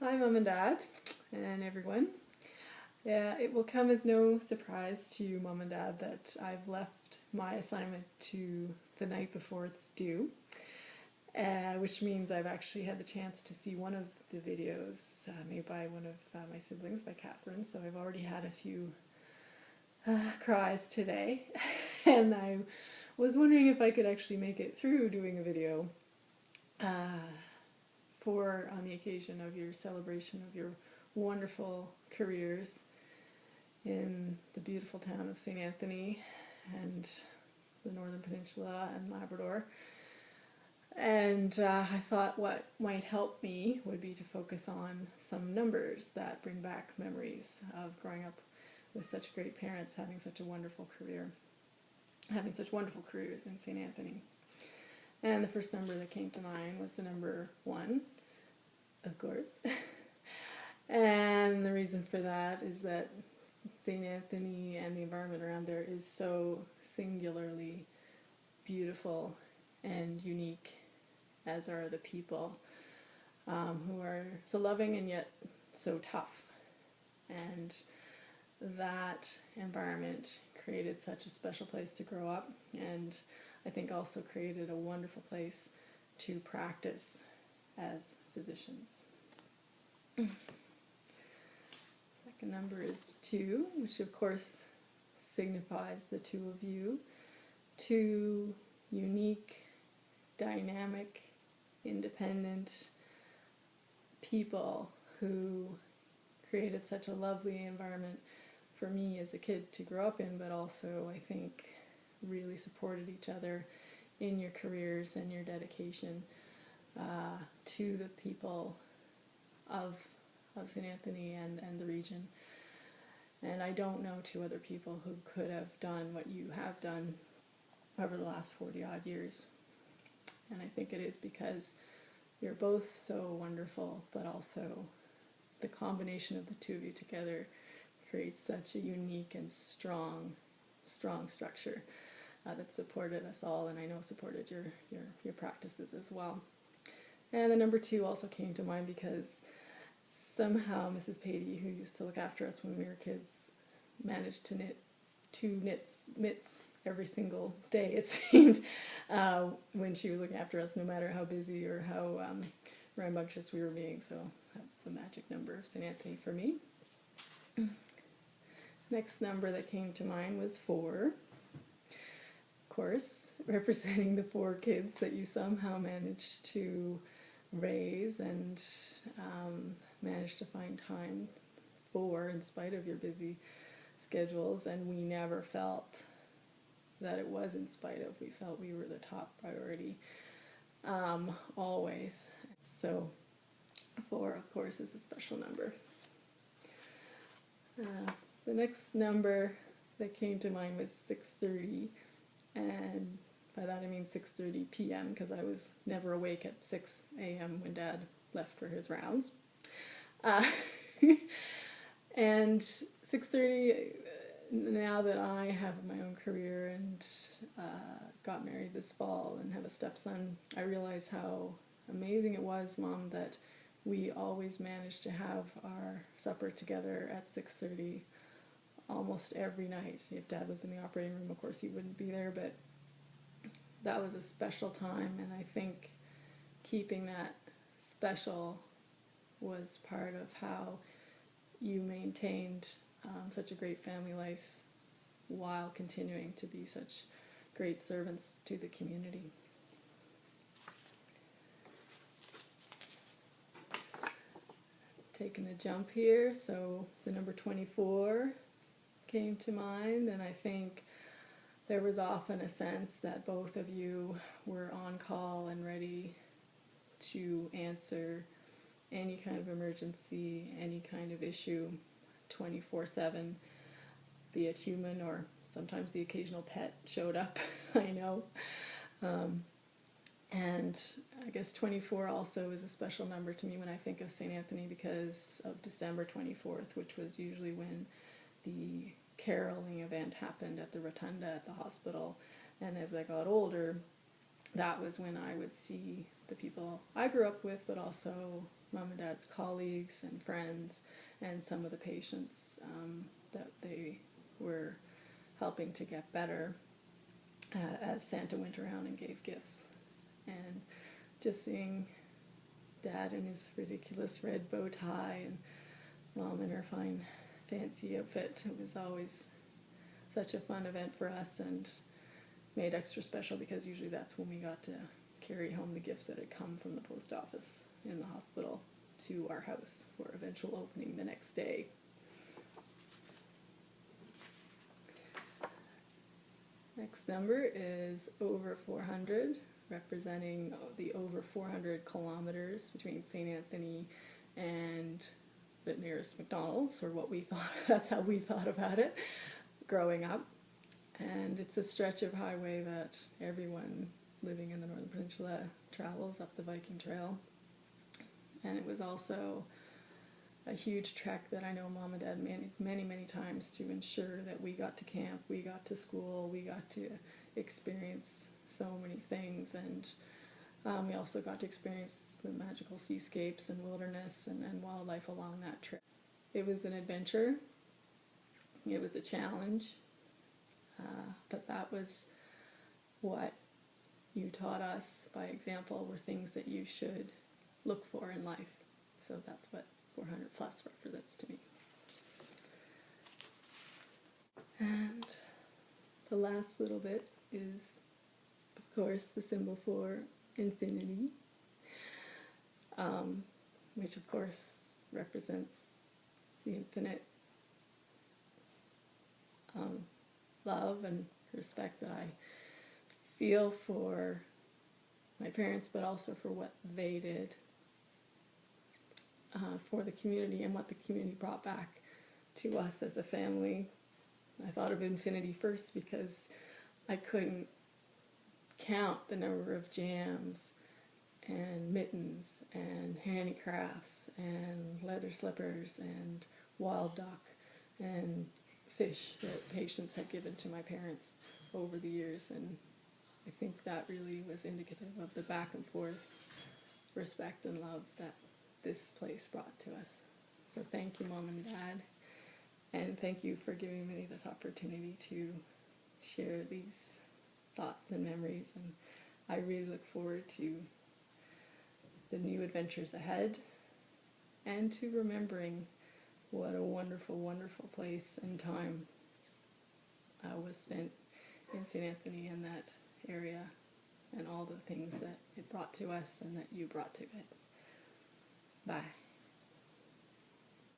Hi, Mom and Dad, and everyone. Yeah, it will come as no surprise to you, Mom and Dad, that I've left my assignment to the night before it's due, which means I've actually had the chance to see one of the videos made by one of my siblings, by Catherine, so I've already had a few cries today, and I was wondering if I could actually make it through doing a video on the occasion of your celebration of your wonderful careers in the beautiful town of St. Anthony and the Northern Peninsula and Labrador. And I thought what might help me would be to focus on some numbers that bring back memories of growing up with such great parents, having such a wonderful career, having such wonderful careers in St. Anthony. And the first number that came to mind was the number 1, of course. And the reason for that is that St. Anthony and the environment around there is so singularly beautiful and unique, as are the people who are so loving and yet so tough. And that environment created such a special place to grow up, and I think also created a wonderful place to practice as physicians. Second number is 2, which of course signifies the two of you. 2 unique, dynamic, independent people who created such a lovely environment for me as a kid to grow up in, but also I think really supported each other in your careers and your dedication to the people of St. Anthony and the region. And I don't know 2 other people who could have done what you have done over the last 40 odd years. And I think it is because you're both so wonderful, but also the combination of the 2 of you together creates such a unique and strong structure that supported us all, and I know supported your practices as well. And the number 2 also came to mind because somehow Mrs. Patey, who used to look after us when we were kids, managed to knit 2 mitts every single day, it seemed, when she was looking after us, no matter how busy or how rambunctious we were being. So that's the magic number of St. Anthony for me. Next number that came to mind was 4. Of course, representing the 4 kids that you somehow managed to raise and managed to find time for, in spite of your busy schedules. And we never felt that it was in spite of. We felt we were the top priority, always. So 4, of course, is a special number. The next number that came to mind was 6:30, and by that I mean 6:30 p.m. because I was never awake at 6 a.m. when Dad left for his rounds. And 6:30, now that I have my own career and got married this fall and have a stepson, I realize how amazing it was, Mom, that we always managed to have our supper together at 6:30 almost every night. If Dad was in the operating room, of course he wouldn't be there, but that was a special time, and I think keeping that special was part of how you maintained such a great family life while continuing to be such great servants to the community. Taking a jump here, so the number 24 came to mind, and I think there was often a sense that both of you were on call and ready to answer any kind of emergency, any kind of issue, 24/7, be it human or sometimes the occasional pet showed up, I know. And I guess 24 also is a special number to me when I think of St. Anthony because of December 24th, which was usually when the caroling event happened at the rotunda at the hospital. And as I got older, that was when I would see the people I grew up with, but also Mom and Dad's colleagues and friends, and some of the patients that they were helping to get better as Santa went around and gave gifts. And just seeing Dad in his ridiculous red bow tie and Mom in her fine fancy outfit, it was always such a fun event for us, and made extra special because usually that's when we got to carry home the gifts that had come from the post office in the hospital to our house for eventual opening the next day. Next number is over 400, representing the over 400 kilometers between St. Anthony and the nearest McDonald's, or what we thought, that's how we thought about it growing up. And it's a stretch of highway that everyone living in the Northern Peninsula travels up the Viking Trail. And it was also a huge trek that I know Mom and Dad many times to ensure that we got to camp, we got to school, we got to experience so many things. And we also got to experience the magical seascapes and wilderness and wildlife along that trip. It was an adventure. It was a challenge. But that was what you taught us by example, were things that you should look for in life. So that's what 400 plus represents to me. And the last little bit is, of course, the symbol for infinity, which of course represents the infinite love and respect that I feel for my parents, but also for what they did for the community and what the community brought back to us as a family. I thought of infinity first because I couldn't count the number of jams and mittens and handicrafts and leather slippers and wild duck and fish that patients had given to my parents over the years, and I think that really was indicative of the back and forth respect and love that this place brought to us. So thank you, Mom and Dad, and thank you for giving me this opportunity to share these thoughts and memories, and I really look forward to the new adventures ahead and to remembering what a wonderful, wonderful place and time was spent in St. Anthony and that area, and all the things that it brought to us and that you brought to it. Bye.